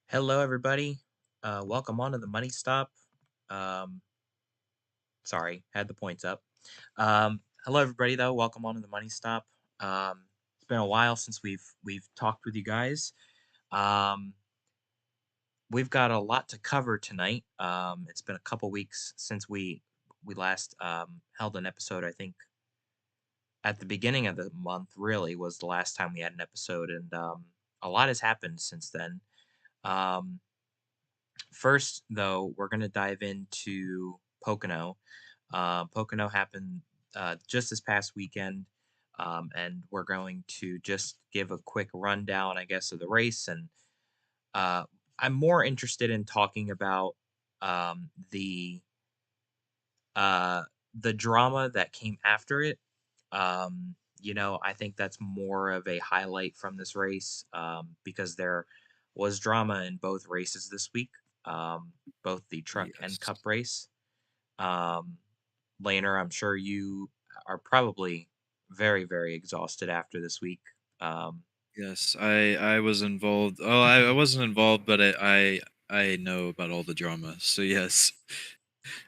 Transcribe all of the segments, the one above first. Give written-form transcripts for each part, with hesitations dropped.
Hello, everybody. Welcome on to the Money Stop. Um, sorry, had the points up. Hello, everybody. Though, welcome on to the Money Stop. It's been a while since we've talked with you guys. Um, we've got a lot to cover tonight. It's been a couple weeks since we last held an episode. I think at the beginning of the month, really, was the last time we had an episode, and a lot has happened since then. Um, First, though, we're going to dive into Pocono. Pocono happened just this past weekend, and we're going to just give a quick rundown, I guess, of the race. And uh, I'm more interested in talking about um, the uh, the drama that came after it. I think that's more of a highlight from this race because there was drama in both races this week, both the truck and Yes. cup race. Um, Laner, I'm sure you are probably very, very exhausted after this week. Um, Yes, I was involved. Oh, I wasn't involved, but I know about all the drama. So yes,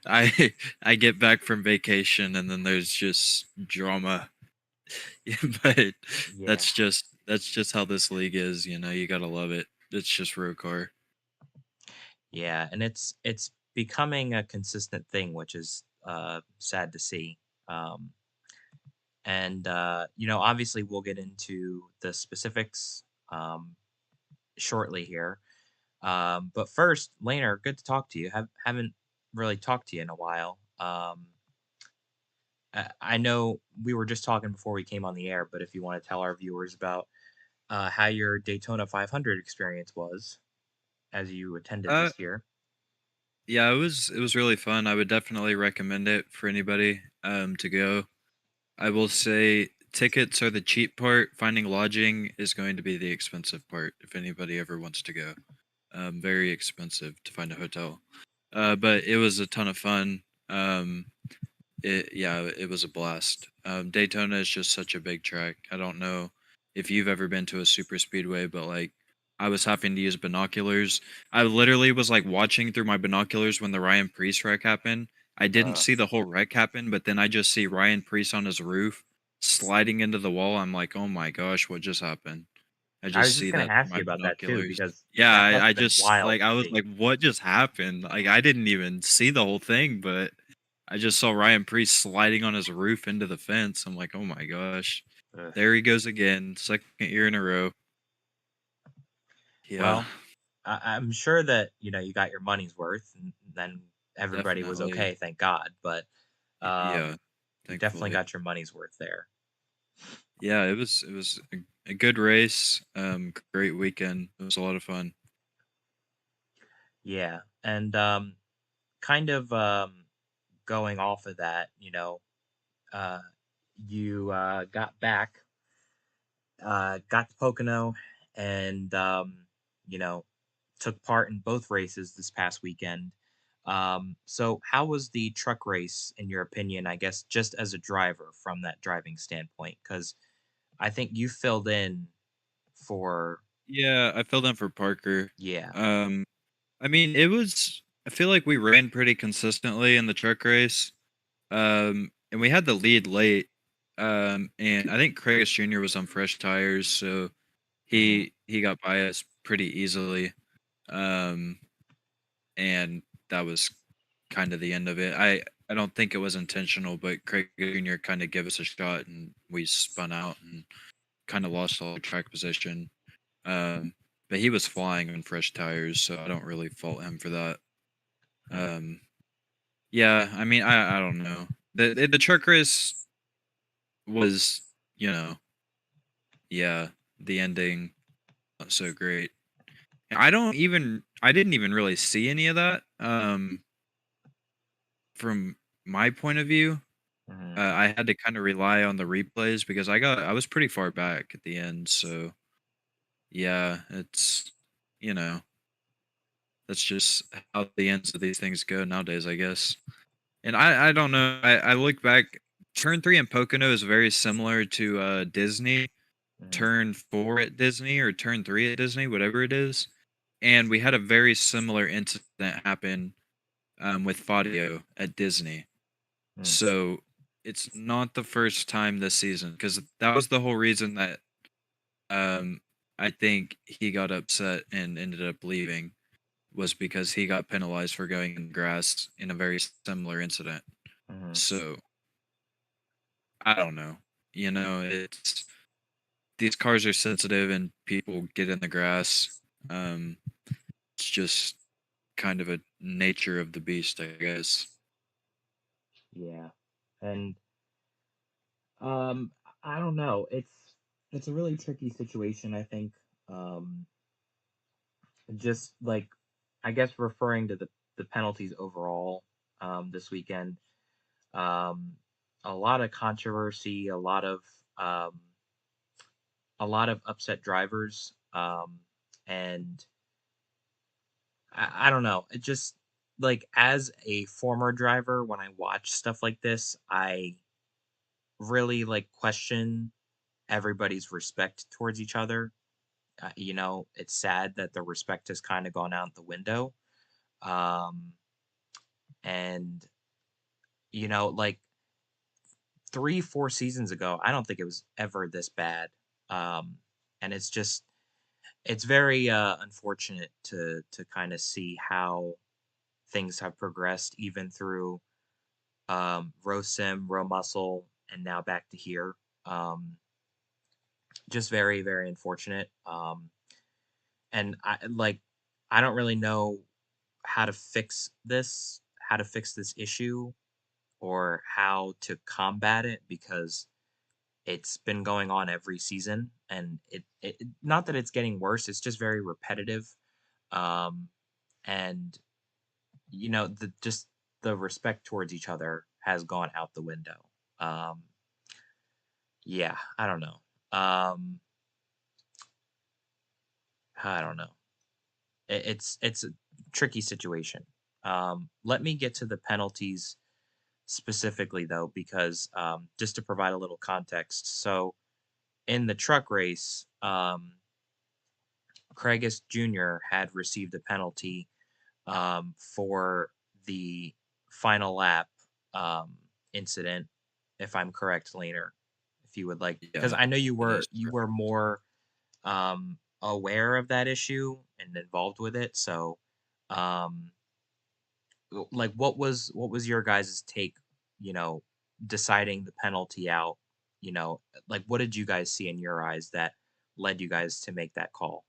I I get back from vacation and then there's just drama. But yeah, that's just how this league is. You gotta love it. It's just ROCAR. yeah, and it's becoming a consistent thing, which is sad to see. Um, And, obviously, we'll get into the specifics shortly here. But first, Laner, good to talk to you. Haven't really talked to you in a while. I know we were just talking before we came on the air, but if you want to tell our viewers about how your Daytona 500 experience was as you attended Uh, this year. yeah, it was really fun. I would definitely recommend it for anybody to go. I will say tickets are the cheap part. Finding lodging is going to be the expensive part if anybody ever wants to go. Very expensive to find a hotel. But it was a ton of fun. It was a blast. Daytona is just such a big track. I don't know if you've ever been to a super speedway, but like I was having to use binoculars. I literally was like watching through my binoculars when the Ryan Priest wreck happened. I didn't Uh, see the whole wreck happen, but then I just see Ryan Priest on his roof sliding into the wall. I'm like, oh my gosh, what just happened? I I just was just see going that to through ask my you about that too, binoculars. because Yeah, that must I have been just wild like to I was see. like, what just happened? Like I didn't even see the whole thing, but I just saw Ryan Priest sliding on his roof into the fence. I'm like, oh my gosh, Ugh. there he goes again, second year in a row. Yeah, Well, I'm sure that you got your money's worth, and then everybody was definitely. okay, thank God. But Yeah, you definitely thankfully. got your money's worth there. Yeah, it was a good race. Great weekend. It was a lot of fun. Yeah, and kind of going off of that, uh, you got back, got to Pocono, and you know, took part in both races this past weekend. So how was the truck race in your opinion? I guess just as a driver from that driving standpoint, because I think you filled in for Yeah, I filled in for Parker. yeah. Um, I mean, it was. I feel like we ran pretty consistently in the truck race. And we had the lead late. And I think Craig Jr. was on fresh tires, so Mhm. he got by us pretty easily. Um, and that was kind of the end of it. I don't think it was intentional, but Craig Jr. kind of gave us a shot, and we spun out and kind of lost all the track position. Um, but he was flying on fresh tires, so I don't really fault him for that. Mm. Um, yeah, I mean, I don't know. The truck race was, you know, yeah, the ending not so great. I didn't even really see any of that. From my point of view, Mhm. I had to kind of rely on the replays because I was pretty far back at the end. So yeah, it's you know that's just how the ends of these things go nowadays, I guess. And I don't know. I look back. Turn three in Pocono is very similar to Disney. Mhm. Turn four at Disney or turn three at Disney, whatever it is. and we had a very similar incident happen with Fabio at Disney. Mm, So it's not the first time this season because that was the whole reason that um, I think he got upset and ended up leaving was because he got penalized for going in grass in a very similar incident. mhm. So I don't know. It's these cars are sensitive and people get in the grass. Um, it's just kind of a nature of the beast, I guess. Yeah. And um I don't know. It's a really tricky situation, I think. Um just like I guess referring to the penalties overall this weekend. Um a lot of controversy, um a lot of upset drivers and I don't know. It just like as a former driver when I watch stuff like this, I really like question everybody's respect towards each other. It's sad that the respect has kind of gone out the window. Um, and like 3, 4 seasons ago, I don't think it was ever this bad. Um, and it's very unfortunate to kind of see how things have progressed, even through Rosim, Row Muscle, and now back to here. Um, just very, very unfortunate. And I don't really know how to fix this issue, or how to combat it, because it's been going on every season, and not that it's getting worse, it's just very repetitive. Um, and the respect towards each other has gone out the window. Um, yeah, I don't know. I don't know. It's a tricky situation. Let me get to the penalties specifically, though, because just to provide a little context. So in the truck race, Craigus Jr. had received a penalty for the final lap um, incident, if I'm correct, Laner. If you would like, because Yeah, I know you that were is you true. were more aware of that issue and involved with it. So, um, like, what was your guys' take? You know, deciding the penalty out. Like, what did you guys see in your eyes that led you guys to make that call?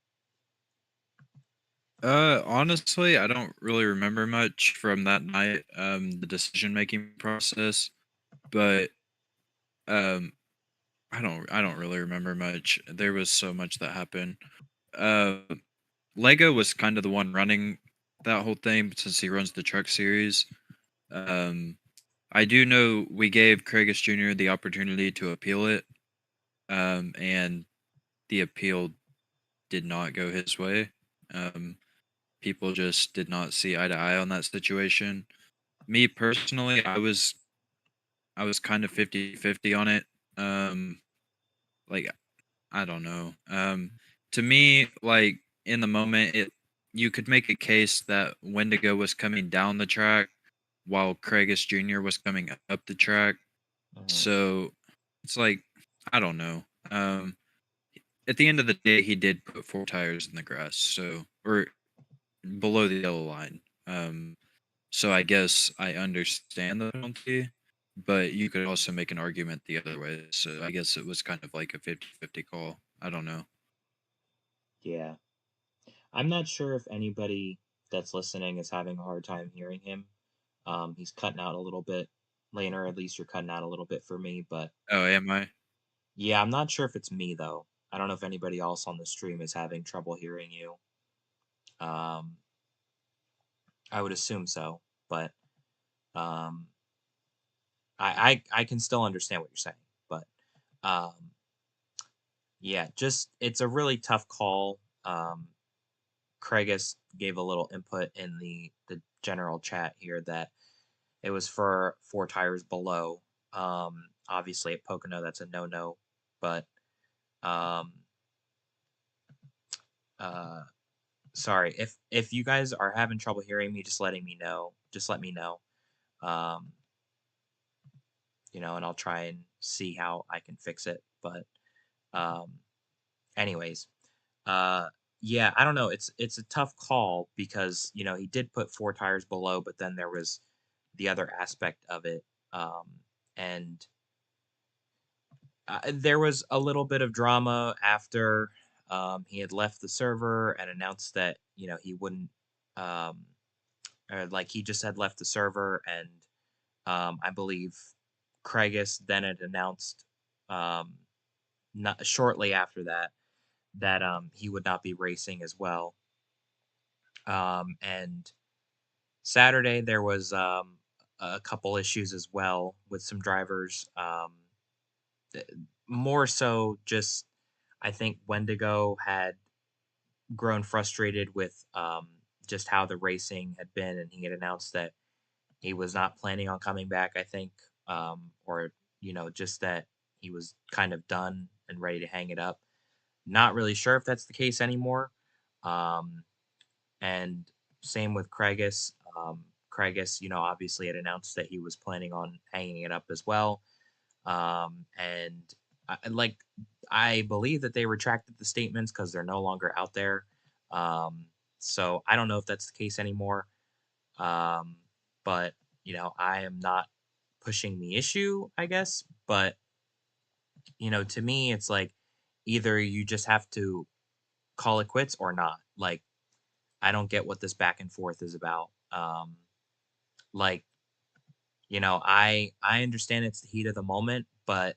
Honestly, I don't really remember much from that night, the decision making process, but um, I don't really remember much. There was so much that happened. Uh, Lego was kind of the one running that whole thing since he runs the truck series. Um, I do know we gave Craigus Jr. the opportunity to appeal it, and the appeal did not go his way. Um, People just did not see eye to eye on that situation. Me personally, I was kind of 50-50 on it. Um, like I don't know. To me, like in the moment, you could make a case that Wendigo was coming down the track while Craigus Jr. was coming up the track. Hmm. So it's like I don't know. At the end of the day, he did put four tires in the grass, so or below the yellow line. So I guess I understand the penalty, but you could also make an argument the other way. So I guess it was kind of like a 50-50 call. I don't know. Yeah, I'm not sure if anybody that's listening is having a hard time hearing him. He's cutting out a little bit. Laner, at least you're cutting out a little bit for me, but Oh, am I? yeah, I'm not sure if it's me though. I don't know if anybody else on the stream is having trouble hearing you. Um, I would assume so, but um, I can still understand what you're saying. But um, yeah, just it's a really tough call. Craigus gave a little input in the general chat here that it was for four tires below. Obviously at Pocono that's a no no, but um, uh, Sorry if you guys are having trouble hearing me, just letting me know. Just let me know. Um, and I'll try and see how I can fix it. But um, anyways, uh, yeah, I don't know. It's a tough call because he did put four tires below, but then there was the other aspect of it, and there was a little bit of drama after he had left the server and announced that he wouldn't, um, or like he just had left the server, and I believe Craigus then had announced, um, not shortly after that, that he would not be racing as well. And Saturday there was a couple issues as well with some drivers. th- More so, just I think Wendigo had grown frustrated with just how the racing had been, and he had announced that he was not planning on coming back. I think, or just that he was kind of done and ready to hang it up. Not really sure if that's the case anymore. Um, and same with Craigus. Craigus, obviously had announced that he was planning on hanging it up as well. And like, I believe that they retracted the statements because they're no longer out there. Um, so I don't know if that's the case anymore. Um, but I am not pushing the issue, I guess. But to me, it's like either you just have to call it quits or not. Like, I don't get what this back and forth is about. Like, I understand it's the heat of the moment, but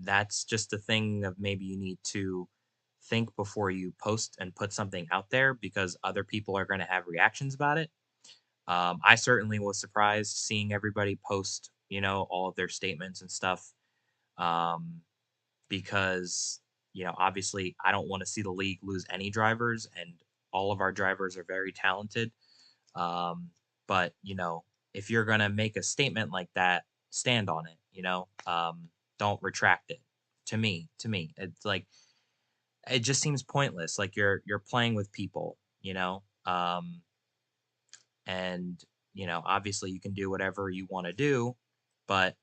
that's just a thing of maybe you need to think before you post and put something out there because other people are going to have reactions about it. I certainly was surprised seeing everybody post, all of their statements and stuff. Um, because, obviously I don't want to see the league lose any drivers, and all of our drivers are very talented. Um, but if you're gonna make a statement like that, stand on it. Don't retract it. To me, it's like it just seems pointless. Like you're playing with people, and obviously you can do whatever you want to do, but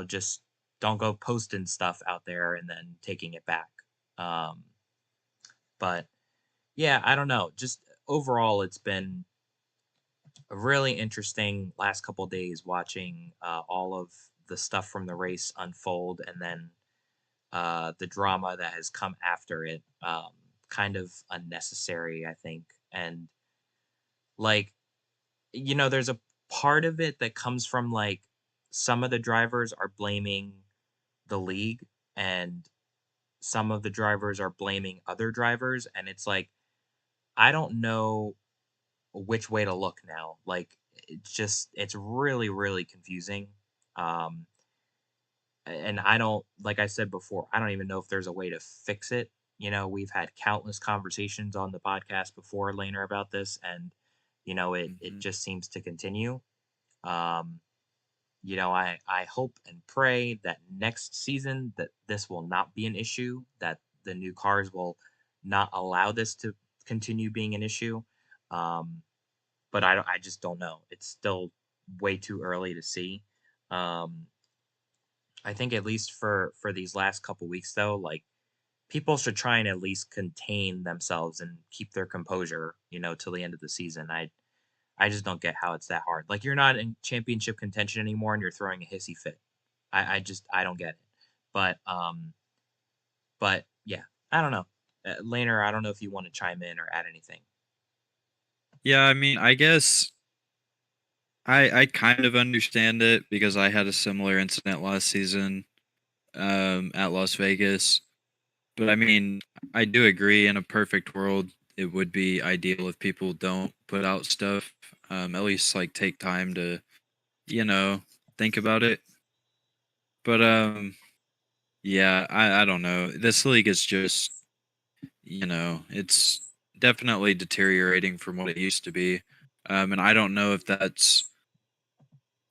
just don't go posting stuff out there and then taking it back. Um, but yeah, I don't know. Just overall, it's been a really interesting last couple days watching all of the stuff from the race unfold, and then the drama that has come after it. Kind of unnecessary, I think. And like, there's a part of it that comes from like some of the drivers are blaming the league, and some of the drivers are blaming other drivers. And it's like, I don't know which way to look now. Like, it's really, really confusing. Um, and I don't, like I said before, I don't even know if there's a way to fix it. We've had countless conversations on the podcast before, Laner, about this, and it Hmm. just seems to continue. Um, I hope and pray that next season that this will not be an issue, that the new cars will not allow this to continue being an issue. Um, but I just don't know. It's still way too early to see. Um, I think at least for these last couple weeks though, like people should try and at least contain themselves and keep their composure, till the end of the season. I just don't get how it's that hard. Like you're not in championship contention anymore and you're throwing a hissy fit. I don't get it. But yeah, I don't know. Laner, I don't know if you want to chime in or add anything. Yeah, I mean, I guess I kind of understand it because I had a similar incident last season at Las Vegas. But I mean, I do agree in a perfect world, it would be ideal if people don't put out stuff. At least like take time to, you know, think about it. But yeah, I don't know. This league is just, it's definitely deteriorating from what it used to be. And I don't know if that's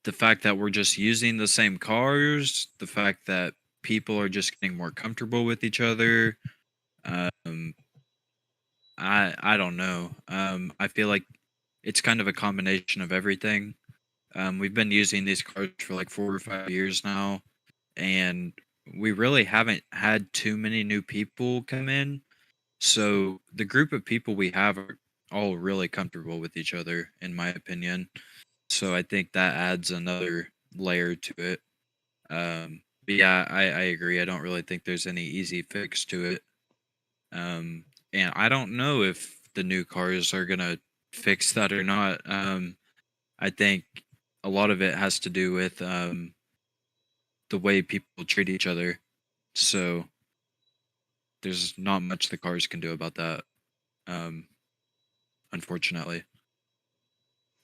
the fact that we're just using the same cars, the fact that people are just getting more comfortable with each other. Um, I don't know. I feel like it's kind of a combination of everything. We've been using these cars for like 4 or 5 years now, and we really haven't had too many new people come in. So the group of people we have are all really comfortable with each other, in my opinion. So I think that adds another layer to it. But yeah, I agree. I don't really think there's any easy fix to it. Um, and I don't know if the new cars are gonna fix that or not. I think a lot of it has to do with the way people treat each other. So there's not much the cars can do about that. Um, unfortunately.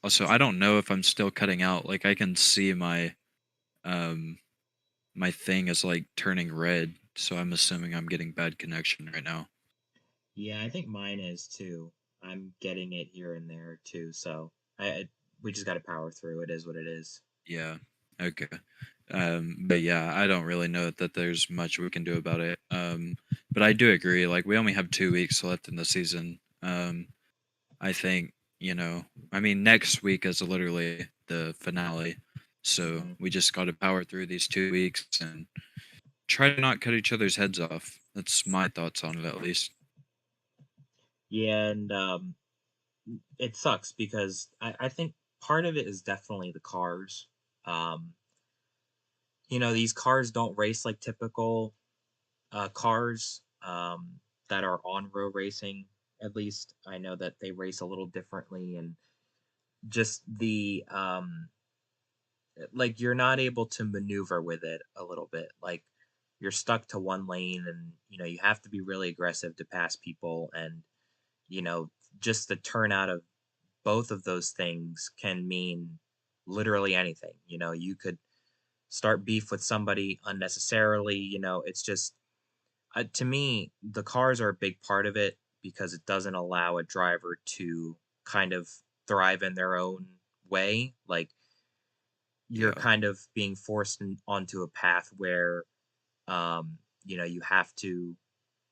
Also, I don't know if I'm still cutting out. Like I can see um my thing is like turning red, so I'm assuming I'm getting bad connection right now. Yeah, I think mine is too. I'm getting it here and there too, so we just got to power through. It is what it is. Yeah. Okay. But yeah, I don't really know that there's much we can do about it. But I do agree. Like we only have 2 weeks left in the season. I think I mean, next week is literally the finale, so Hmm. we just got to power through these 2 weeks and try to not cut each other's heads off. That's my thoughts on it, at least. Yeah, and it sucks because I think part of it is definitely the cars. Um, these cars don't race like typical cars that are on road racing. At least I know that they race a little differently, and just the like you're not able to maneuver with it a little bit. Like you're stuck to one lane, and you have to be really aggressive to pass people, and you know just the turnout of both of those things can mean literally anything. You could start beef with somebody unnecessarily. It's just to me, the cars are a big part of it because it doesn't allow a driver to kind of thrive in their own way. Like you're Yeah, kind of being forced onto a path where you have to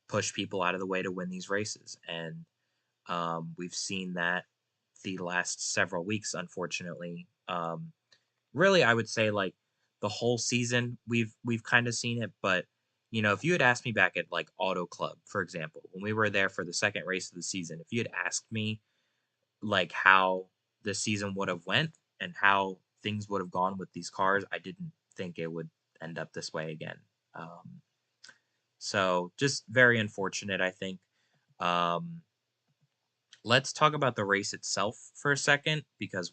push people out of the way to win these races, and we've seen that the last several weeks, unfortunately. Really, I would say like the whole season we've kind of seen it, but if you had asked me back at like Auto Club, for example, when we were there for the second race of the season, if you had asked me like how the season would have went and how things would have gone with these cars, I didn't think it would end up this way again. Um, so just very unfortunate, I think. Um, let's talk about the race itself for a second because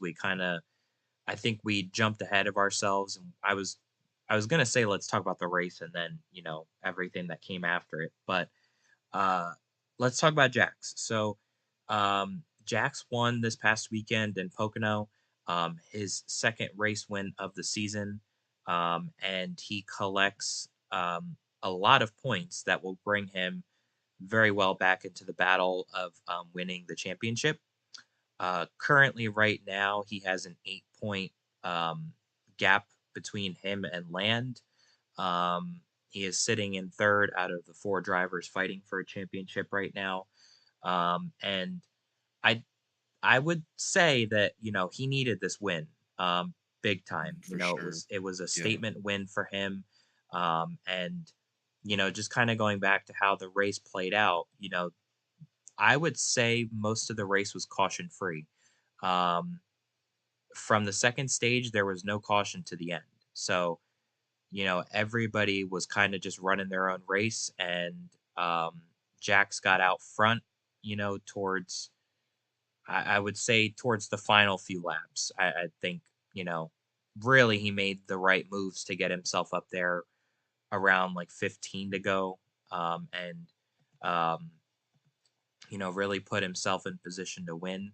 I think we jumped ahead of ourselves, and I was gonna say let's talk about the race and then everything that came after it, but uh, let's talk about Jax. So, Jax won this past weekend in Pocono, his second race win of the season, and he collects a lot of points that will bring him very well back into the battle of winning the championship. Currently, right now, he has an 8 point um, gap between him and Land. He is sitting in third out of the four drivers fighting for a championship right now. And I I would say that he needed this win, big time. for sure. It was a Yeah, statement win for him, and just kind of going back to how the race played out. I would say most of the race was caution free. Um, from the second stage, there was no caution to the end. So, everybody was kind of just running their own race, and Jax got out front, towards, I would say, towards the final few laps. I think, really he made the right moves to get himself up there around like 15 to go. And, um, really put himself in position to win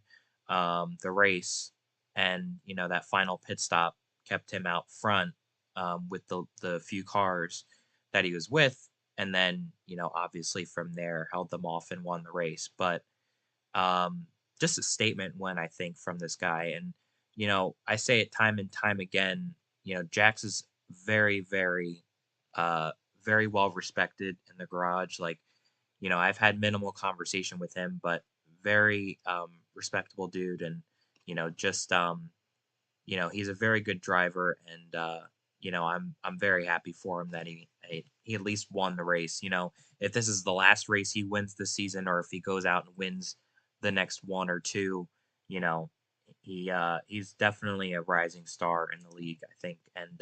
the race. And, that final pit stop kept him out front with the few cars that he was with. And then, obviously from there, held them off and won the race. But um, just a statement win, I think, from this guy. And, I say it time and time again, Jax is very, very, uh, very well respected in the garage. Like, I've had minimal conversation with him, but very respectable dude, and just he's a very good driver, and I'm very happy for him that he at least won the race. If this is the last race he wins this season, or if he goes out and wins the next one or two, you know, he's definitely a rising star in the league, I think, and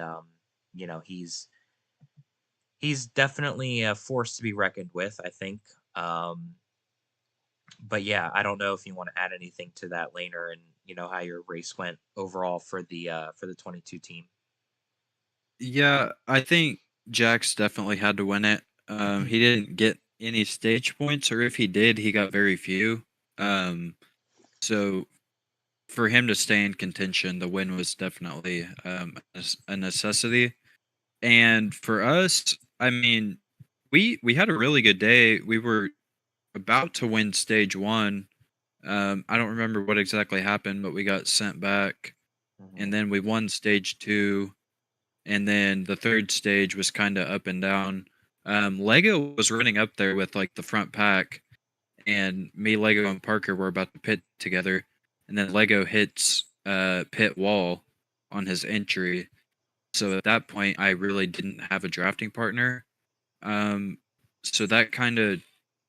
he's definitely a force to be reckoned with, I think. Um, but yeah, I don't know if you want to add anything to that, Laner, and how your race went overall for the 22 team. Yeah, I think Jax definitely had to win it. He didn't get any stage points, or if he did, he got very few. Um, so for him to stay in contention, the win was definitely a necessity. And for us, I mean, we had a really good day. We were about to win stage one. I don't remember what exactly happened, but we got sent back, Hmm. and then we won stage two, and then the third stage was kind of up and down. Lego was running up there with like the front pack, and me, Lego, and Parker were about to pit together, and then Lego hits pit wall on his entry. So at that point, I really didn't have a drafting partner. Um, so that kind of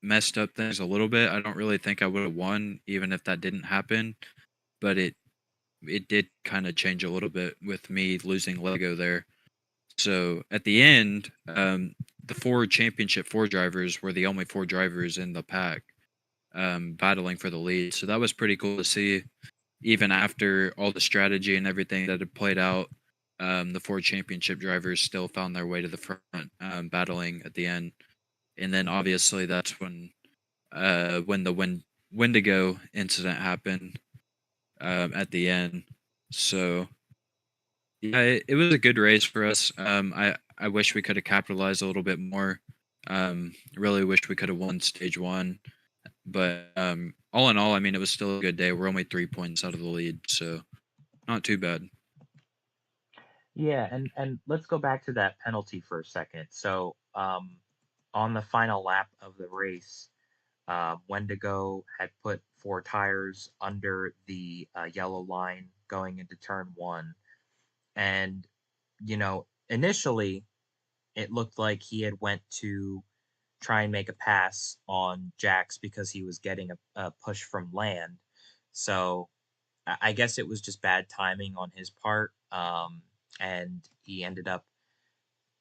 messed up things a little bit. I don't really think I would have won even if that didn't happen, but it did kind of change a little bit with me losing Lego there. So at the end, the four championship four drivers were the only four drivers in the pack battling for the lead. So that was pretty cool to see. Even after all the strategy and everything that had played out, the four championship drivers still found their way to the front, battling at the end. And then obviously that's when the Wendigo incident happened at the end. So yeah, it was a good race for us. I wish we could have capitalized a little bit more. Really wish we could have won stage one, but all in all, I mean, it was still a good day. We're only 3 points out of the lead, so not too bad. Yeah, and let's go back to that penalty for a second. So, on the final lap of the race, Wendigo had put four tires under the yellow line going into turn one, and initially it looked like he had went to try and make a pass on Jax because he was getting a push from land. So I guess it was just bad timing on his part, and he ended up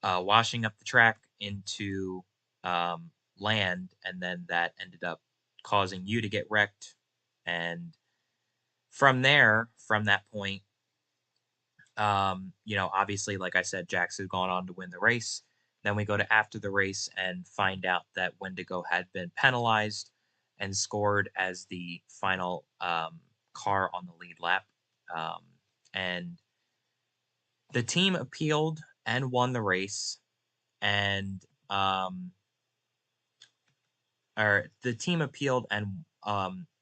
washing up the track into land, and then that ended up causing you to get wrecked. And from there, from that point, obviously, like I said, Jax had gone on to win the race. Then we go to after the race and find out that Wendigo had been penalized and scored as the final car on the lead lap. Um, and the team appealed and won the race, and or the team appealed and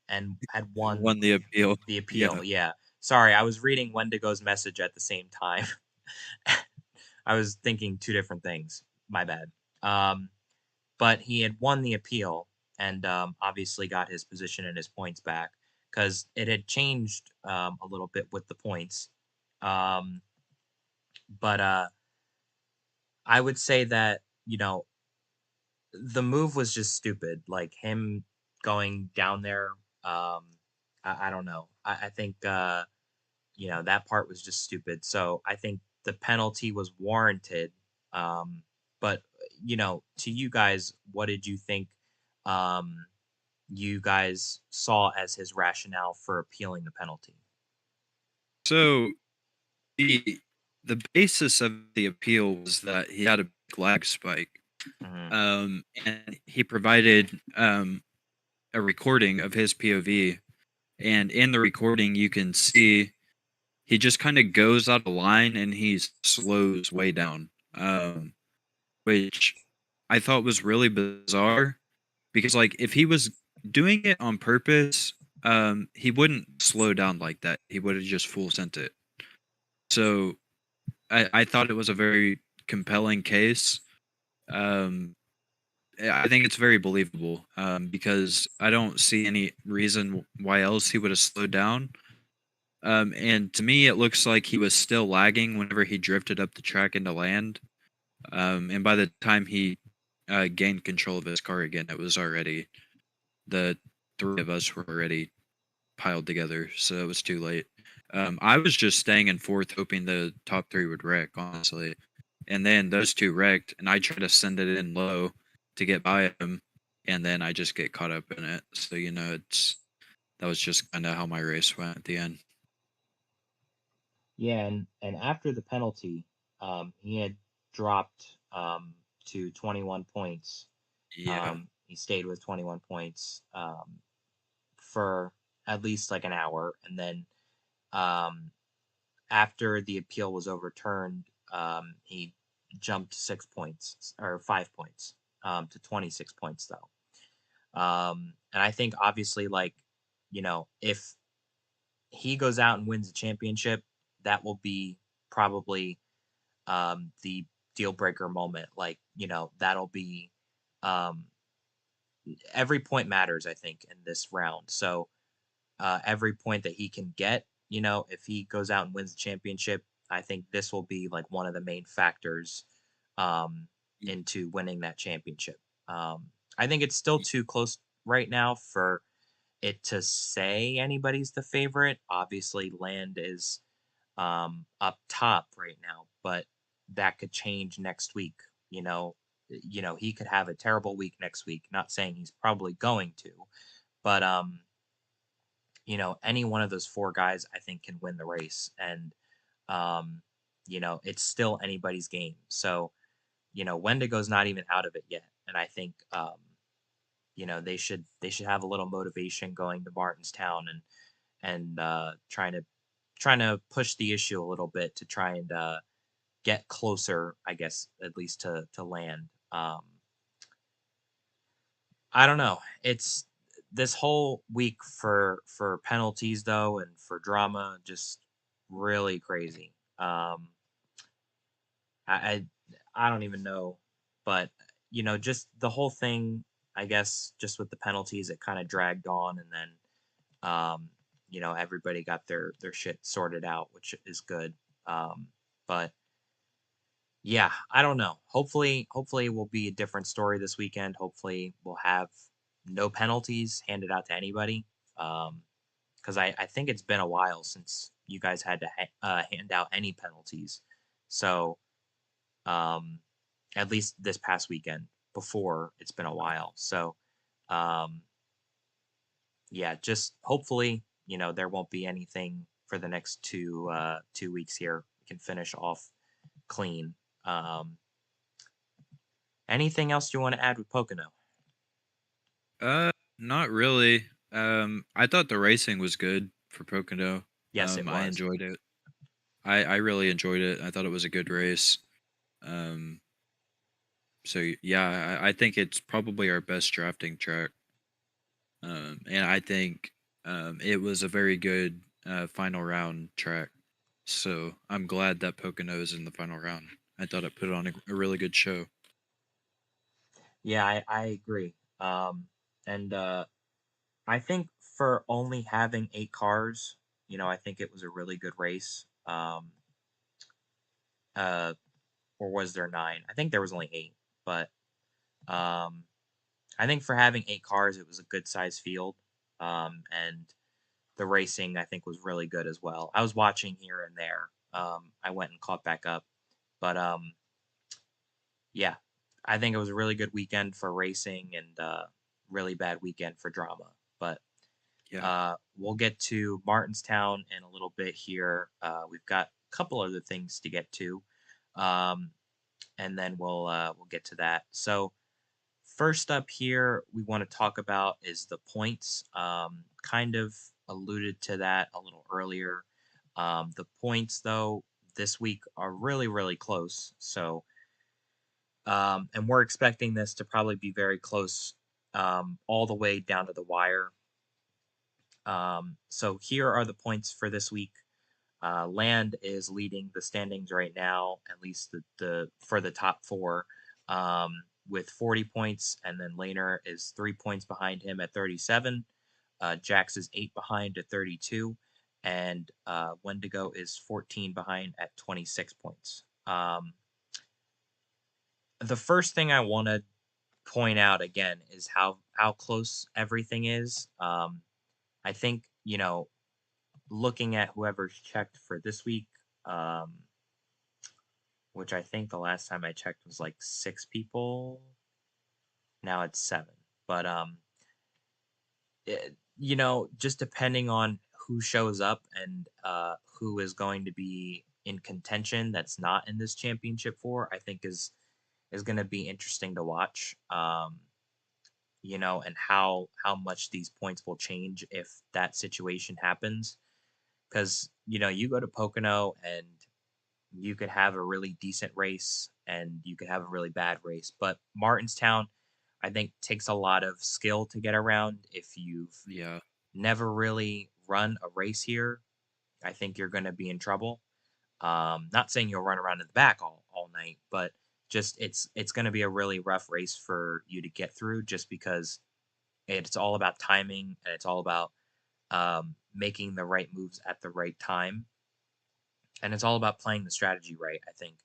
had And won won the appeal. the Yeah. appeal. Yeah, sorry, I was reading Wendigo's message at the same time. I was thinking two different things. My bad. Um, but he had won the appeal and obviously got his position and his points back because it had changed a little bit with the points. Um, but I would say that the move was just stupid. Like him going down there. Um, I don't know. I think that part was just stupid. So I think the penalty was warranted. Um, but to you guys, what did you think? Um, you guys saw as his rationale for appealing the penalty. So the the basis of the appeal was that he had a big lag spike, Hmm. and he provided a recording of his POV, and in the recording you can see he just kind of goes out of line and he slows way down, which I thought was really bizarre because like if he was doing it on purpose, he wouldn't slow down like that. He would have just full sent it. So I thought it was a very compelling case. Um, I think it's very believable, because I don't see any reason why else he would have slowed down. And to me, it looks like he was still lagging whenever he drifted up the track into land. And by the time he gained control of his car again, it was already the three of us were already piled together, so it was too late. I was just staying in fourth, hoping the top three would wreck, honestly. And then those two wrecked, and I tried to send it in low to get by him, and then I just get caught up in it. So it's that was just kind of how my race went at the end. Yeah, and after the penalty, he had dropped to 21 points. Yeah, He stayed with 21 points for at least like an hour, and then um, after the appeal was overturned, he jumped 6 points or 5 points to 26 points though. And I think obviously, like, if he goes out and wins the championship, that will be probably the deal breaker moment. Like, that'll be um, every point matters, I think, in this round. So every point that he can get, if he goes out and wins the championship, I think this will be like one of the main factors um, y- into winning that championship. I think it's still y- too close right now for it to say anybody's the favorite. Obviously, Land is up top right now, but that could change next week. He could have a terrible week next week. Not saying he's probably going to, but any one of those four guys I think can win the race, and um, it's still anybody's game. So Wendigo's not even out of it yet, and I think they should have a little motivation going to Martinstown and trying to push the issue a little bit to try and get closer, I guess, at least to land. I don't know. It's this whole week for penalties though, and for drama, just really crazy. I I don't even know, but just the whole thing. I guess just with the penalties, it kind of dragged on, and then everybody got their shit sorted out, which is good. But yeah, I don't know. Hopefully it will be a different story this weekend. Hopefully we'll have no penalties handed out to anybody. Because I think it's been a while since you guys had to hand out any penalties. So um, at least this past weekend. Before it's been a while. So um, yeah, just hopefully there won't be anything for the next 2 weeks here. We can finish off clean. Um, Anything else you want to add with Pocono? uh, not really. I thought the racing was good for Pocono. Yes, it I was. enjoyed it. I really enjoyed it. I thought it was a good race. Um, so yeah, I think it's probably our best drafting track. And I think it was a very good final round track. So I'm glad that Pocono is in the final round. I thought it put on a really good show. Yeah, I agree. And I think for only having 8 cars, I think it was a really good race. Uh, or was there 9? I think there was only 8, but um, I think for having 8 cars, it was a good size field. And the racing, I think, was really good as well. I was watching here and there. I went and caught back up, but yeah, I think it was a really good weekend for racing and really bad weekend for drama. But Yeah, we'll get to Martinstown in a little bit here. We've got a couple other things to get to, um, and then we'll get to that. So first up here, we want to talk about is the points. Kind of alluded to that a little earlier. The points, though, this week are really, really close. So, and we're expecting this to probably be very close all the way down to the wire. So here are the points for this week. Land is leading the standings right now, at least the for the top four. with 40 points, and then Laner is 3 points behind him at 37. Jax is eight behind at 32, and Wendigo is 14 behind at 26 points. The first thing I want to point out again is how close everything is. I think looking at whoever's checked for this week, um, which I think the last time I checked was like 6 people. Now it's seven, but just depending on who shows up and who is going to be in contention that's not in this championship for, I think is going to be interesting to watch. And how much these points will change if that situation happens. Because you go to Pocono and you could have a really decent race and you could have a really bad race, but Martinstown, I think, takes a lot of skill to get around. If you've Yeah. never really run a race here, I think you're going to be in trouble. Not saying you'll run around in the back all night, but just it's going to be a really rough race for you to get through, just because it's all about timing and it's all about making the right moves at the right time, and it's all about playing the strategy right. I think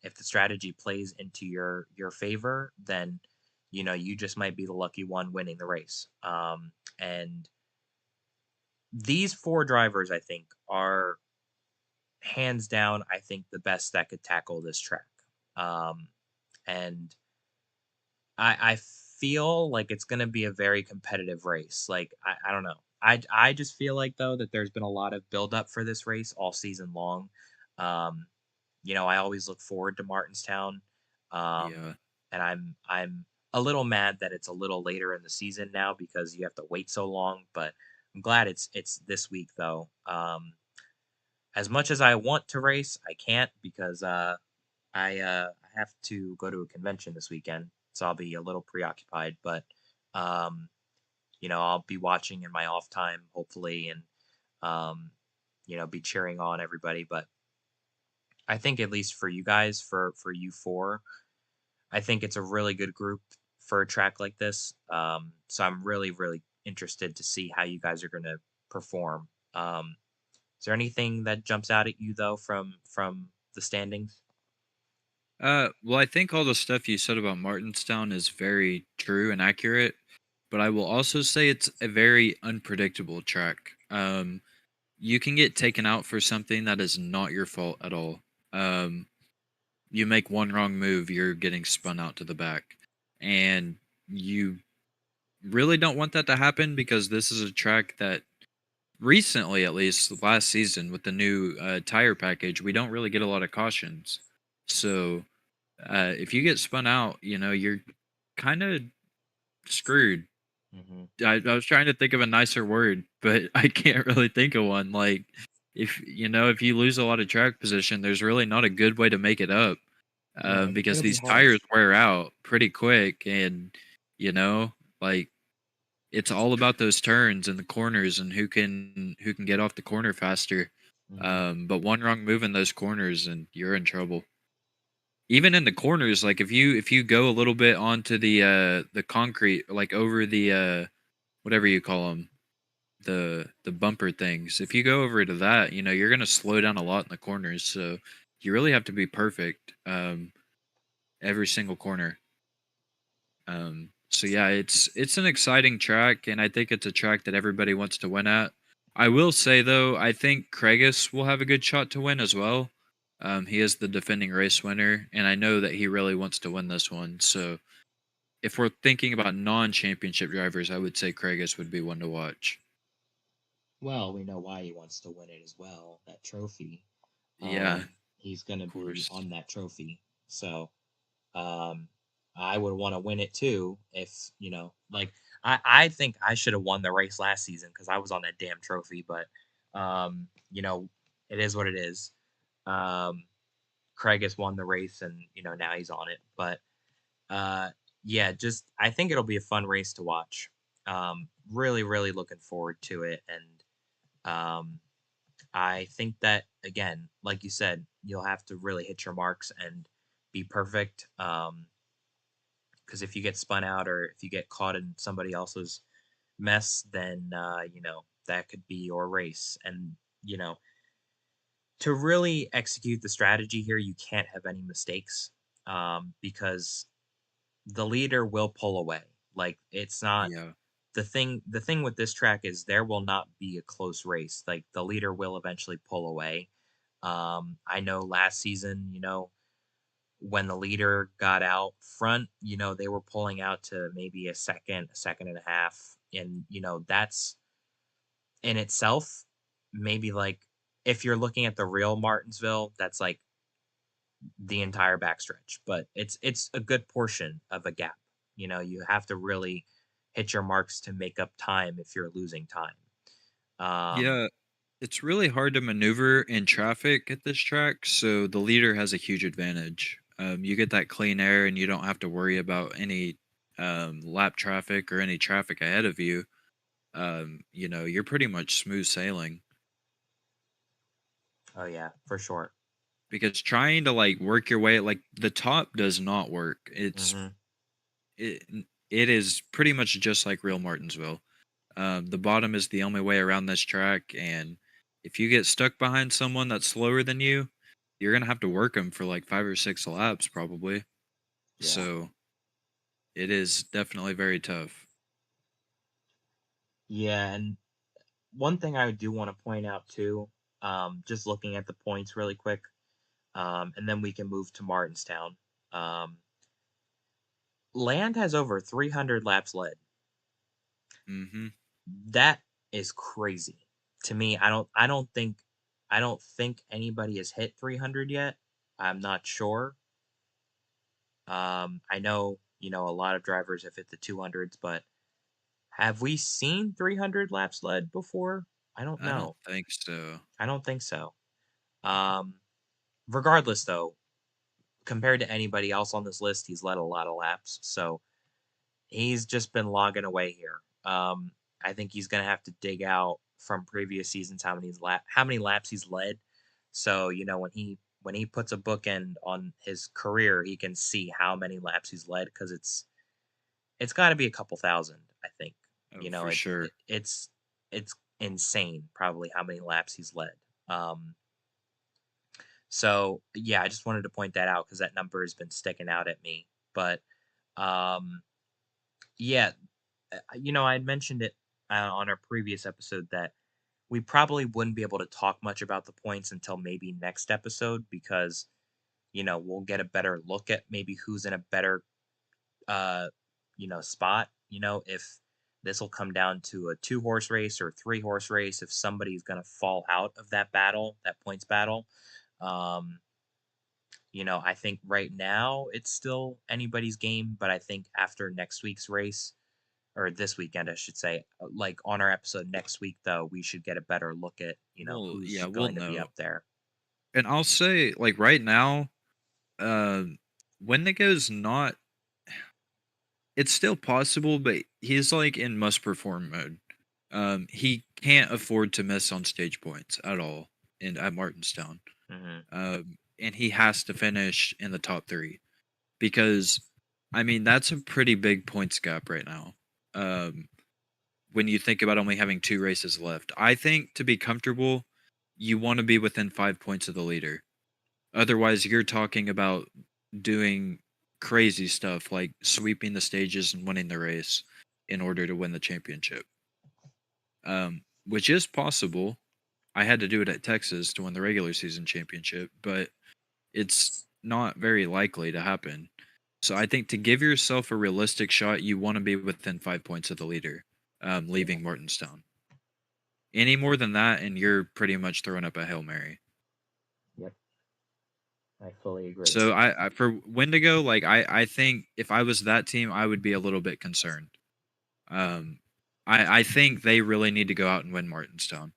if the strategy plays into your favor, then you just might be the lucky one winning the race. And these four drivers, I think, are hands down, I think, the best that could tackle this track. Um, and I feel like it's gonna be a very competitive race. Like I don't know. I just feel like though that there's been a lot of build up for this race all season long. Um, I always look forward to Martinstown. Um, Yeah. and I'm a little mad that it's a little later in the season now because you have to wait so long, but I'm glad it's this week though. As much as I want to race, I can't because I have to go to a convention this weekend, so I'll be a little preoccupied. But um, I'll be watching in my off time, hopefully, and um, be cheering on everybody. But I think at least for you guys, for you four, I think it's a really good group for a track like this. So I'm really really interested to see how you guys are going to perform. Is there anything that jumps out at you though from the standings? Well, I think all the stuff you said about Martinstown is very true and accurate, but I will also say it's a very unpredictable track. You can get taken out for something that is not your fault at all. Um, you make one wrong move, you're getting spun out to the back, and you really don't want that to happen because this is a track that recently, at least last season, with the new tire package, we don't really get a lot of cautions. So if you get spun out, you're kind of screwed. Hmm. I was trying to think of a nicer word, but I can't really think of one. Like, if you lose a lot of track position, there's really not a good way to make it up, Yeah, it's because gonna be these hard. tires wear out pretty quick, and you know, like it's all about those turns and the corners and who can get off the corner faster. Hmm. But one wrong move in those corners and you're in trouble. Even in the corners, like if you go a little bit onto the concrete, like over the whatever you call them, the bumper things. If you go over to that, you're gonna slow down a lot in the corners. So you really have to be perfect every single corner. So yeah, it's an exciting track, and I think it's a track that everybody wants to win at. I will say though, I think Craigus will have a good shot to win as well. He is the defending race winner, and I know that he really wants to win this one. So if we're thinking about non-championship drivers, I would say Craigus would be one to watch. Well, we know why he wants to win it as well. That trophy. Yeah, of He's gonna be course. on that trophy. So, um, I would want to win it too. If like I think I should have won the race last season because I was on that damn trophy. But, um, you know, it is what it is. Um, Craig has won the race, and now he's on it. But uh, yeah, just I think it'll be a fun race to watch. Really, really looking forward to it, and I think that again, like you said, you'll have to really hit your marks and be perfect. because if you get spun out or if you get caught in somebody else's mess, then that could be your race. And you know, to really execute the strategy here, you can't have any mistakes, because the leader will pull away. Like it's not Yeah. the thing with this track is there will not be a close race. Like the leader will eventually pull away. I know last season, when the leader got out front, they were pulling out to maybe a second and a half. And, that's in itself, maybe like if you're looking at the real Martinsville, that's like the entire backstretch, but it's a good portion of a gap. You have to really hit your marks to make up time if you're losing time. Um, Yeah, it's really hard to maneuver in traffic at this track, so the leader has a huge advantage. You get that clean air, and you don't have to worry about any lap traffic or any traffic ahead of you. You're pretty much smooth sailing oh yeah, for sure. because trying to like work your way like the top does not work. Hmm. It it is pretty much just like real Martinsville. The bottom is the only way around this track, and if you get stuck behind someone that's slower than you, you're gonna have to work them for like 5 or 6 laps probably. Yeah. So it is definitely very tough. Yeah, and one thing I do want to point out too, just looking at the points really quick, and then we can move to Martinstown. Um, Land has over 300 laps led. Hmm. That is crazy to me. I don't think anybody has hit 300 yet. I'm not sure. I know, a lot of drivers have hit the 200s, but have we seen 300 laps led before? I don't I don't know. think so. I don't think so. Um, Regardless, though, compared to anybody else on this list, he's led a lot of laps. So he's just been logging away here. I think he's gonna have to dig out from previous seasons how many laps he's led. So when he puts a bookend on his career, he can see how many laps he's led because it's got to be a couple thousand. I think Oh, for sure. it's insane probably how many laps he's led. Um, so yeah, I just wanted to point that out because that number has been sticking out at me. But um, yeah, I had mentioned it on our previous episode that we probably wouldn't be able to talk much about the points until maybe next episode because we'll get a better look at maybe who's in a better uh spot. If this will come down to a 2 horse race or 3 horse race, if somebody's going to fall out of that points battle. um I think right now it's still anybody's game, but I think after next week's race, or this weekend, I should say, like on our episode next week, though, we should get a better look at, Well, yeah, who's we'll going to be know. up there. And I'll say, like right now, um, Wendigo's not. It's still possible, but he's like in must perform mode. He can't afford to miss on stage points at all in at Martinstown. Hmm. And he has to finish in the top three because, I mean, that's a pretty big points gap right now. Um, when you think about only having 2 races left, I think to be comfortable, you want to be within 5 points of the leader. Otherwise, you're talking about doing crazy stuff like sweeping the stages and winning the race in order to win the championship, which is possible. I had to do it at Texas to win the regular season championship, but it's not very likely to happen. So I think to give yourself a realistic shot, you want to be within 5 points of the leader, Yeah. leaving Martinstown. Any more than that, and you're pretty much throwing up a Hail Mary. Yep. I fully agree. So I for Wendigo, like I think if I was that team, I would be a little bit concerned. Um, I think they really need to go out and win Martinstown.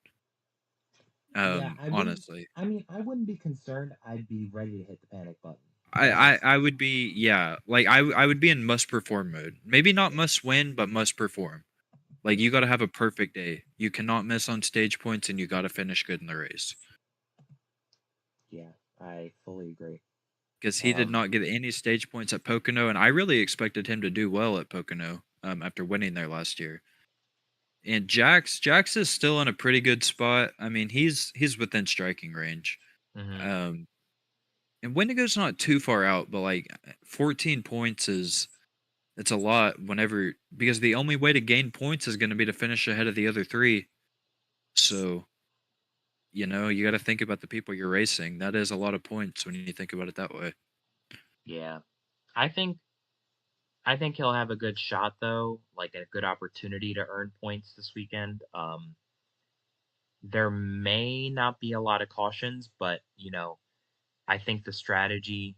Yeah, I wouldn't. Honestly, I mean, I wouldn't be concerned. I'd be ready to hit the panic button I, because I I would be yeah, like I would be in must perform mode. Maybe not yeah, must win, but must perform. Like you got to have a perfect day. You cannot miss on stage points, and you got to finish good in the race. yeah, I fully agree. because he did Um, not get any stage points at Pocono, and I really expected him to do well at Pocono after winning there last year. And Jax is still in a pretty good spot. I mean, he's within striking range. mhm. Um, and Wendigo's not too far out, but like 14 points is it's a lot whenever because the only way to gain points is going to be to finish ahead of the other three. So, you got to think about the people you're racing. That is a lot of points when you think about it that way. Yeah. I think I think he'll have a good shot though, like a good opportunity to earn points this weekend. There may not be a lot of cautions, but I think the strategy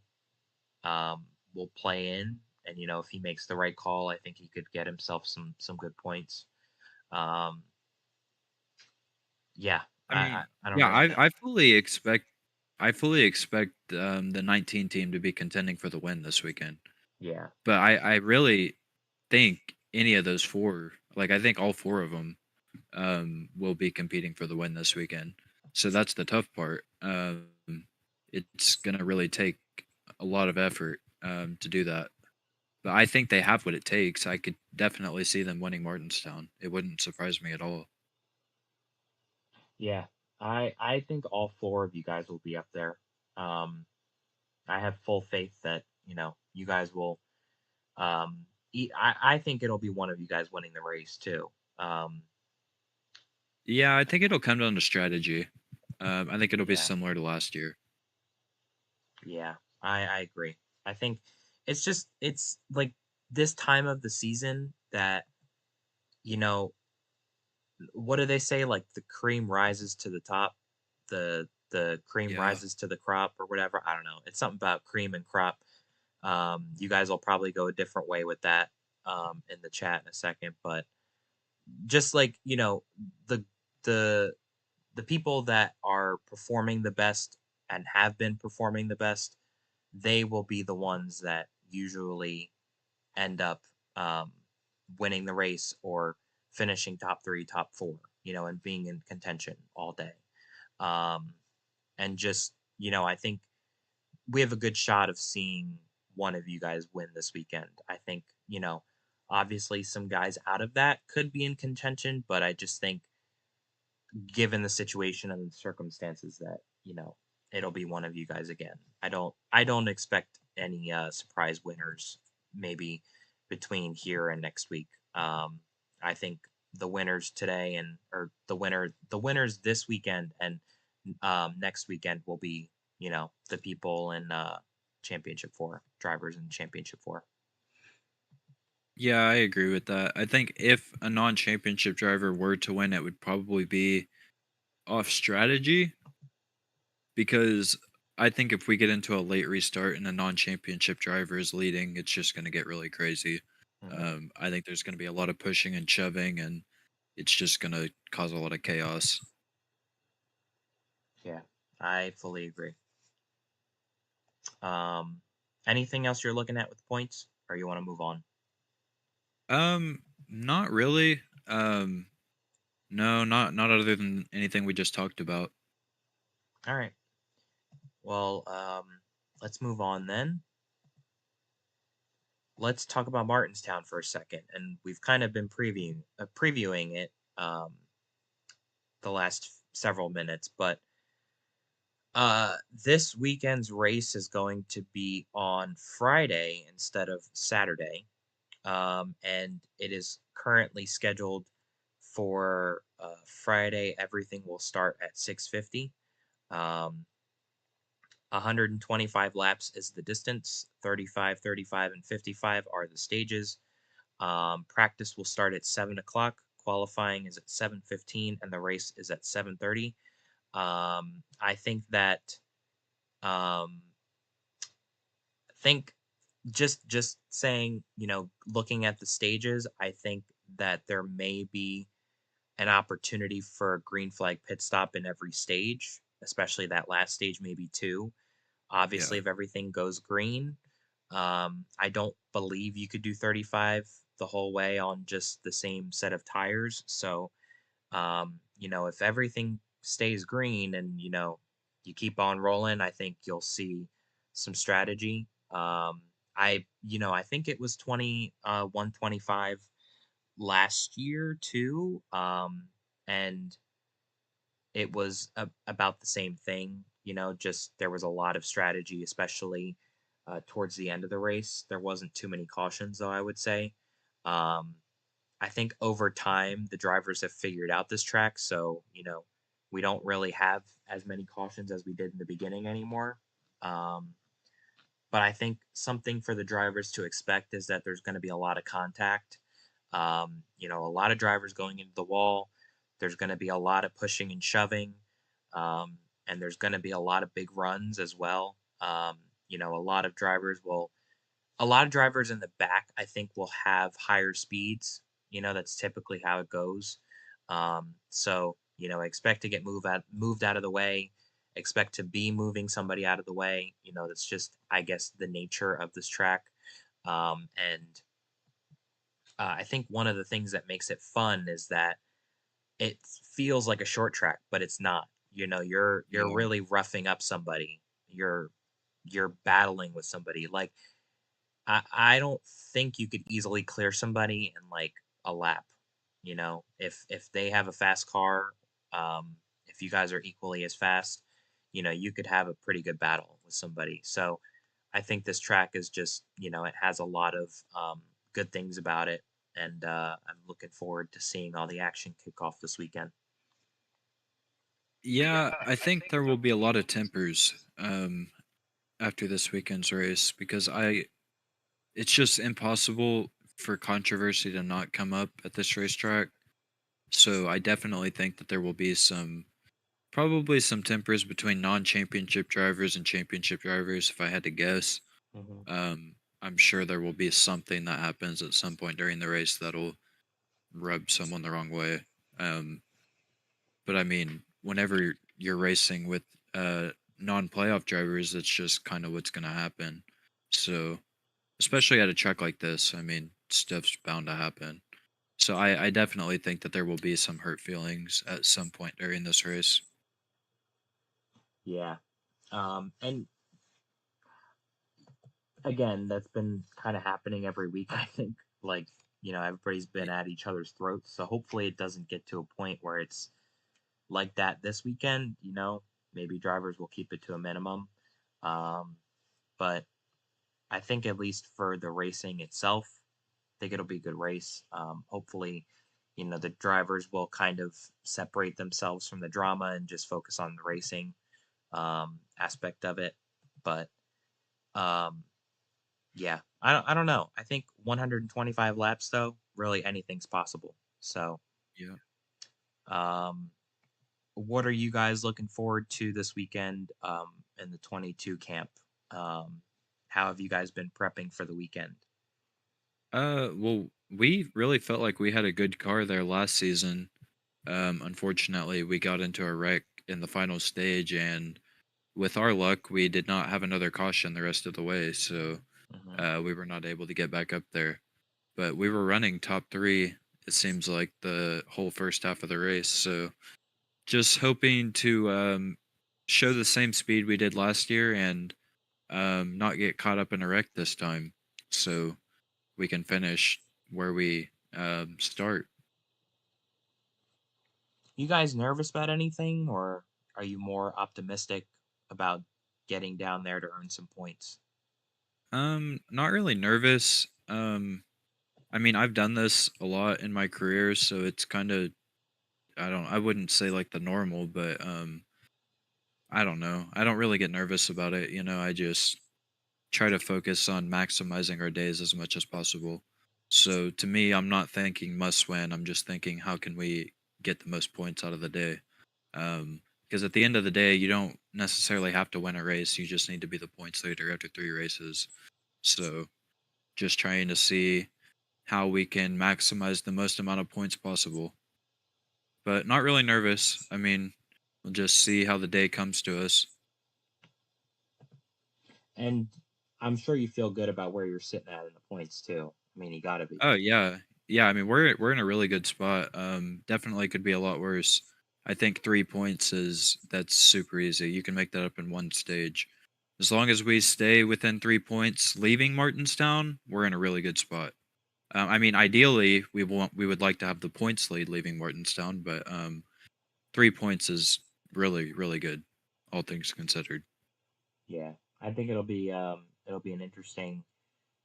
um, will play in, and if he makes the right call, I think he could get himself some good points. Um, yeah, I mean, I don't yeah, really know. I fully expect the 19 team to be contending for the win this weekend. Yeah, But I really think any of those four, like I think all four of them, will be competing for the win this weekend. So that's the tough part. It's gonna really take a lot of effort to do that. But I think they have what it takes. I could definitely see them winning Martinstown. It wouldn't surprise me at all. yeah. I think all four of you guys will be up there. Um, I have full faith that you guys will. I think it'll be one of you guys winning the race too. Um, Yeah, I think it'll come down to strategy. I think it'll be yeah, similar to last year. yeah. I agree. I think it's like this time of the season that you know what do they say? Like the cream rises to the top, the cream Yeah. rises to the crop or whatever. I don't know. It's something about cream and crop. You guys will probably go a different way with that in the chat in a second, but just like the the the people that are performing the best and have been performing the best, they will be the ones that usually end up um, winning the race or finishing top three, top four, and being in contention all day. Um, and just, I think we have a good shot of seeing one of you guys win this weekend. I think, obviously some guys out of that could be in contention, but I just think given the situation and the circumstances that it'll be one of you guys again. I don't expect any surprise winners maybe between here and next week. I think the winners today and or the winners this weekend and next weekend will be the people in championship 4 drivers in championship 4. Yeah, I agree with that. I think if a non-championship driver were to win, it would probably be off strategy because I think if we get into a late restart and a non-championship driver is leading, it's just going to get really crazy. Hmm. I think there's going to be a lot of pushing and shoving, and it's just going to cause a lot of chaos. Yeah, I fully agree. um Anything else you're looking at with points or you want to move on? Not really. No, not other than anything we just talked about. All right. Well, let's move on then. Let's talk about Martinstown for a second, and we've kind of been previewing it the last several minutes, but this weekend's race is going to be on Friday instead of Saturday, and it is currently scheduled for Friday. Everything will start at 6:50. Um, 125 laps is the distance, 35, 35, and 55 are the stages. Practice will start at 7 o'clock. Qualifying is at 7:15, and the race is at 7:30. I um, think just saying, looking at the stages, I think that there may be an opportunity for a green flag pit stop in every stage, especially that last stage, maybe two. Yeah. Obviously, if everything goes green, I don't believe you could do 35 the whole way on just the same set of tires. So, if everything stays green and you keep on rolling, I think you'll see some strategy. I think it was 125 last year too. And it was about the same thing, just there was a lot of strategy, especially towards the end of the race. There wasn't too many cautions, though, I would say. Um, I think over time, the drivers have figured out this track. So, we don't really have as many cautions as we did in the beginning anymore. Um, but I think something for the drivers to expect is that there's going to be a lot of contact. A lot of drivers going into the wall. There's going to be a lot of pushing and shoving. Um, and there's going to be a lot of big runs as well. A lot of drivers will a lot of drivers in the back, I think, will have higher speeds. That's typically how it goes. So, expect to get moved out of the way. Expect to be moving somebody out of the way. That's just, I guess, the nature of this track. And I think one of the things that makes it fun is that it feels like a short track, but it's not. You're Yeah. really roughing up somebody. You're battling with somebody. Like I don't think you could easily clear somebody in like a lap. If they have a fast car, if you guys are equally as fast, you could have a pretty good battle with somebody. So I think this track is just, it has a lot of good things about it, and I'm looking forward to seeing all the action kick off this weekend. Yeah, I think there will be a lot of tempers after this weekend's race because I it's just impossible for controversy to not come up at this racetrack. So I definitely think that there will be probably some tempers between non-championship drivers and championship drivers if I had to guess. Hmm. I'm sure there will be something that happens at some point during the race that'll rub someone the wrong way. Um, but I mean, whenever you're racing with non-playoff drivers, it's just kind of what's going to happen. So, especially at a track like this, I mean, stuff's bound to happen. So I definitely think that there will be some hurt feelings at some point during this race. Yeah. And again, that's been kind of happening every week, I think. Like, everybody's been Y- at each other's throats. So hopefully it doesn't get to a point where it's like that this weekend. Maybe drivers will keep it to a minimum. Um, but I think at least for the racing itself, I think it'll be a good race. Hopefully, the drivers will kind of separate themselves from the drama and just focus on the racing aspect of it. But um, yeah, I don't know. I think 125 laps though, really anything's possible. So, Yeah. um, what are you guys looking forward to this weekend in the 22 camp? Um, how have you guys been prepping for the weekend? Well, we really felt like we had a good car there last season. Unfortunately, we got into a wreck in the final stage, and with our luck, we did not have another caution the rest of the way, so Hmm. we were not able to get back up there. But we were running top three, it seems like, the whole first half of the race. So just hoping to show the same speed we did last year and not get caught up in a wreck this time. So we can finish where we start. You guys nervous about anything, or are you more optimistic about getting down there to earn some points? Not really nervous. I mean, I've done this a lot in my career, so it's kind of I wouldn't say like the normal, but I don't know. I don't really get nervous about it. I just try to focus on maximizing our days as much as possible. So to me, I'm not thinking must win. I'm just thinking how can we get the most points out of the day. Because at the end of the day, you don't necessarily have to win a race. You just need to be the points leader after three races. So just trying to see how we can maximize the most amount of points possible. But not really nervous. I mean, we'll just see how the day comes to us. And I'm sure you feel good about where you're sitting at in the points too. I mean, you got to be. Oh yeah, yeah. I mean, we're in a really good spot. Definitely could be a lot worse. I think 3 points is that's super easy. You can make that up in one stage. As long as we stay within 3 points leaving Martinstown, we're in a really good spot. I mean, ideally, we would like to have the points lead leaving Martinstown, but 3 points is really, really good, all things considered. Yeah, I think it'll be an interesting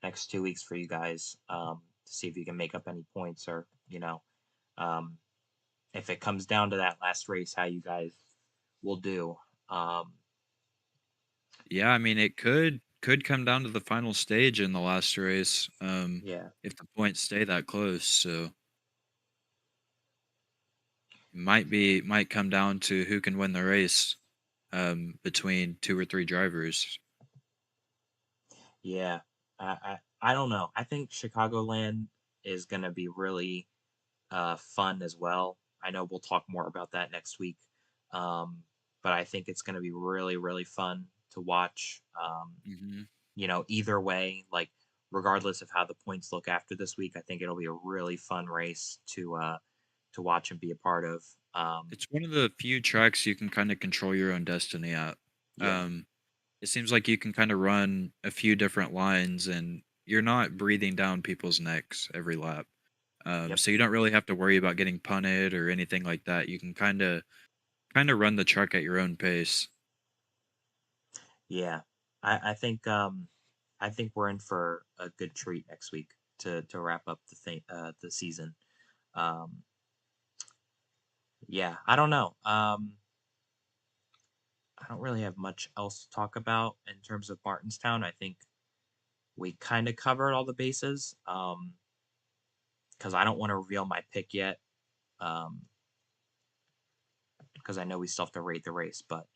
next 2 weeks for you guys to see if you can make up any points or um, if it comes down to that last race, how you guys will do. Um, Yeah, I mean, it could come down to the final stage in the last race, yeah, if the points stay that close. So might come down to who can win the race, between 2 or 3 drivers. yeah. I don't know. I think Chicagoland is gonna be really fun as well. I know we'll talk more about that next week, um, but I think it's gonna be really really fun to watch. Hmm. Either way, like regardless of how the points look after this week, I think it'll be a really fun race to watch and be a part of. It's one of the few tracks you can kind of control your own destiny at. Yeah, Um, it seems like you can kind of run a few different lines, and you're not breathing down people's necks every lap. yep, So you don't really have to worry about getting punted or anything like that. You can kind of run the truck at your own pace. yeah. I think we're in for a good treat next week to wrap up the season. Um, yeah, I don't know. I don't really have much else to talk about in terms of Martinstown. I think we kind of covered all the bases. Because I don't want to reveal my pick yet. Um, because I know we still have to rate the race, but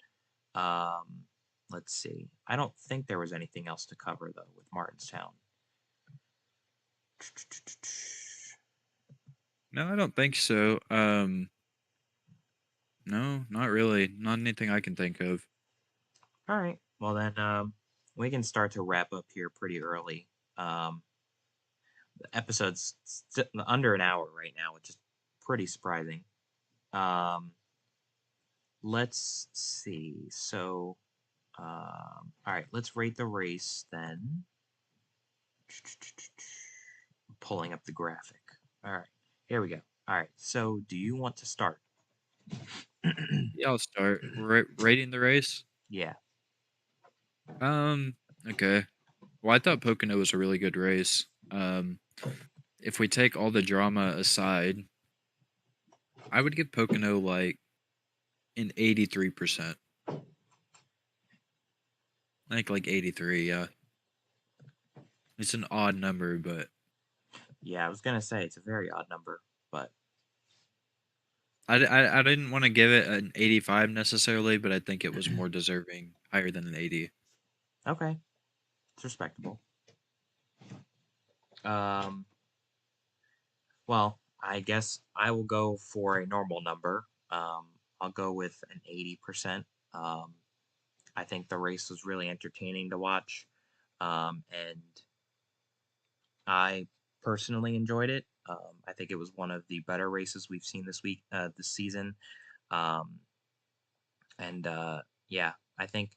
um, let's see. I don't think there was anything else to cover though with Martinstown. No, I don't think so. No, not really. Not anything I can think of. All right. Well then, we can start to wrap up here pretty early. The episode's under an hour right now, which is pretty surprising. Um, let's see. So, all right, let's rate the race then. Pulling up the graphic. All right, here we go. All right, so do you want to start? Yeah, I'll start rating the race. Yeah, Um, okay. Well, I thought Pocono was a really good race. If we take all the drama aside, I would give Pocono like an 83%. I think like 83, yeah. It's an odd number, but yeah. I was gonna say it's a very odd number, but I didn't want to give it an 85 necessarily, but I think it was more deserving higher than an 80. okay, it's respectable. Um, well, I guess I will go for a normal number. I'll go with an 80%. Um, I think the race was really entertaining to watch, and I personally enjoyed it. I think it was one of the better races we've seen this season. Um, and yeah, I think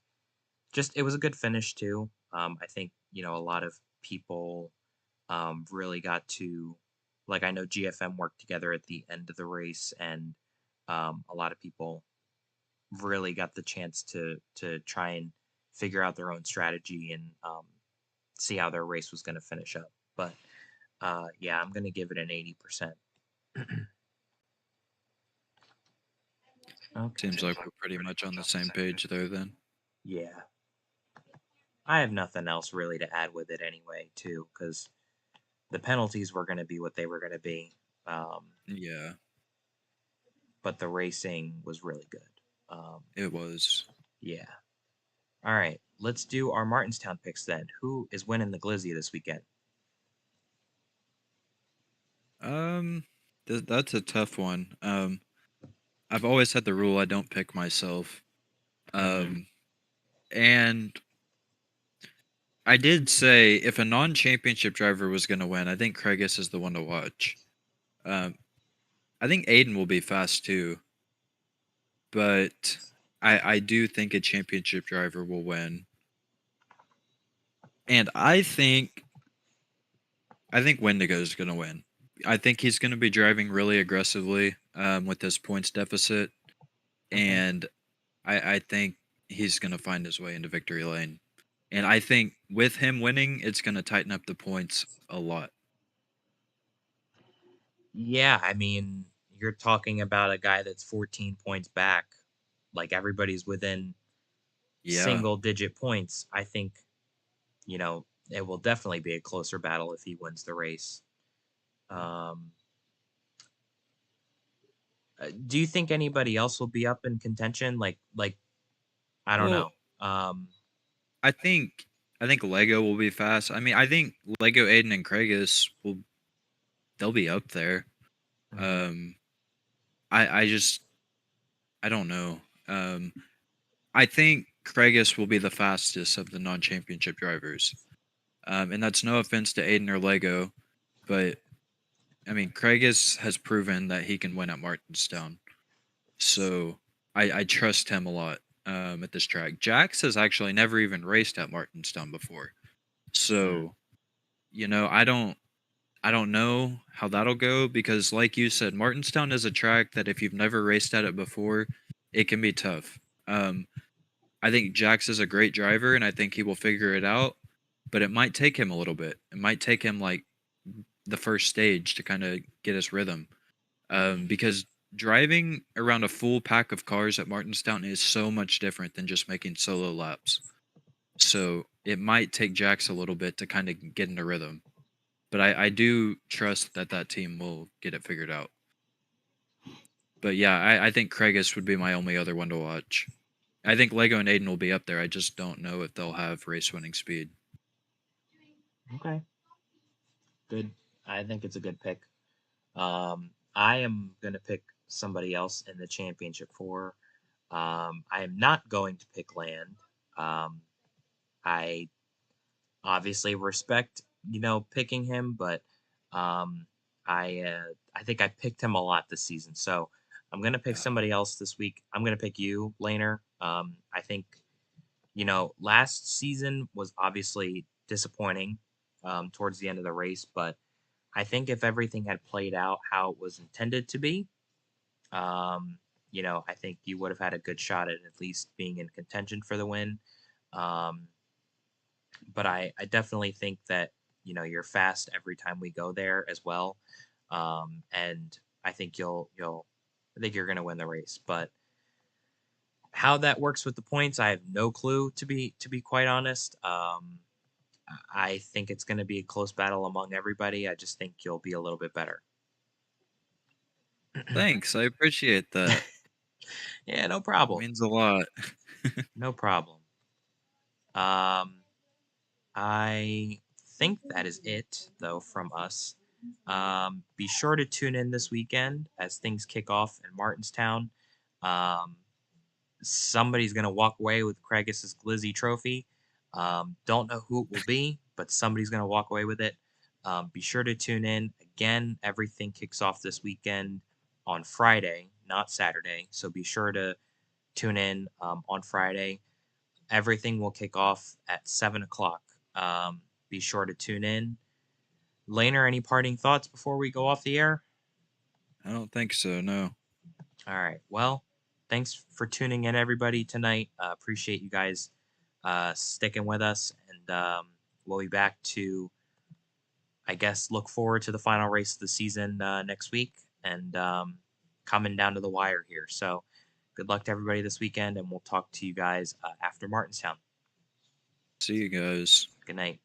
just it was a good finish too. I think a lot of people really got to like I know GFM worked together at the end of the race, and a lot of people really got the chance to try and figure out their own strategy and see how their race was going to finish up. But yeah, I'm going to give it an 80%. Okay. Seems like we're pretty much on the same page there then. Yeah. I have nothing else really to add with it anyway, too, because the penalties were going to be what they were going to be. Um, Yeah, but the racing was really good. Um, it was. yeah. All right. Let's do our Martinstown picks then. Who is winning the Glizzy this weekend? Um, that's a tough one. I've always had the rule I don't pick myself. Mm-hmm. Um, and I did say if a non-championship driver was going to win, I think Craigus is the one to watch. Um, I think Aiden will be fast too, but I do think a championship driver will win. And I think Wendigo is going to win. I think he's going to be driving really aggressively with his points deficit, Okay. and I think he's going to find his way into victory lane. And I think with him winning, it's going to tighten up the points a lot. Yeah, I mean, you're talking about a guy that's 14 points back. Like everybody's within Yeah. single digit points. I think, it will definitely be a closer battle if he wins the race. Um, do you think anybody else will be up in contention? Like I don't Well, know. Um, I think I think Lego will be fast. I mean, I think Lego Aiden and Craigus will they'll be up there. mhm, Um, I just I don't know. I think Craigus will be the fastest of the non-championship drivers. And that's no offense to Aiden or Lego, but I mean, Craigus has proven that he can win at Martinstown. So I trust him a lot at this track. Jax has actually never even raced at Martinstown before. mm, So, I don't know how that'll go because like you said, Martinstown is a track that if you've never raced at it before, it can be tough. Um, I think Jax is a great driver and I think he will figure it out, but it might take him a little bit. It might take him like the first stage to kind of get his rhythm. mhm. Because driving around a full pack of cars at Martinstown is so much different than just making solo laps. So it might take Jax a little bit to kind of get into rhythm. But I do trust that that team will get it figured out. But yeah, I think Craigus would be my only other one to watch. I think Lego and Aiden will be up there. I just don't know if they'll have race winning speed. Okay, good. I think it's a good pick. I am gonna pick somebody else in the championship four. I am not going to pick Land. Um, I obviously respect, picking him, but um, I think I picked him a lot this season. So I'm gonna pick Yeah. somebody else this week. I'm gonna pick you, Laner. I think last season was obviously disappointing towards the end of the race, but I think if everything had played out how it was intended to be, um, I think you would have had a good shot at least being in contention for the win. Um, but I definitely think that you're fast every time we go there as well, and I think I think you're gonna win the race. But how that works with the points, I have no clue to be quite honest. I think it's gonna be a close battle among everybody. I just think you'll be a little bit better. Thanks. I appreciate that. Yeah, no It problem. means a lot. No problem. Um, I think that is it, though, from us. Be sure to tune in this weekend as things kick off in Martinstown. Um, Somebody's going to walk away with Cragus's Glizzy trophy. Don't know who it will be, but somebody's going to walk away with it. Be sure to tune in. Again, everything kicks off this weekend on Friday, not Saturday. So be sure to tune in on Friday. Everything will kick off at 7 o'clock. Be sure to tune in. Laner, any parting thoughts before we go off the air? I don't think so, no. All right. Well, thanks for tuning in, everybody, tonight. Appreciate you guys sticking with us. And we'll be back to, I guess, look forward to the final race of the season next week and coming down to the wire here. So good luck to everybody this weekend. And we'll talk to you guys after Martinstown. See you guys. Good night.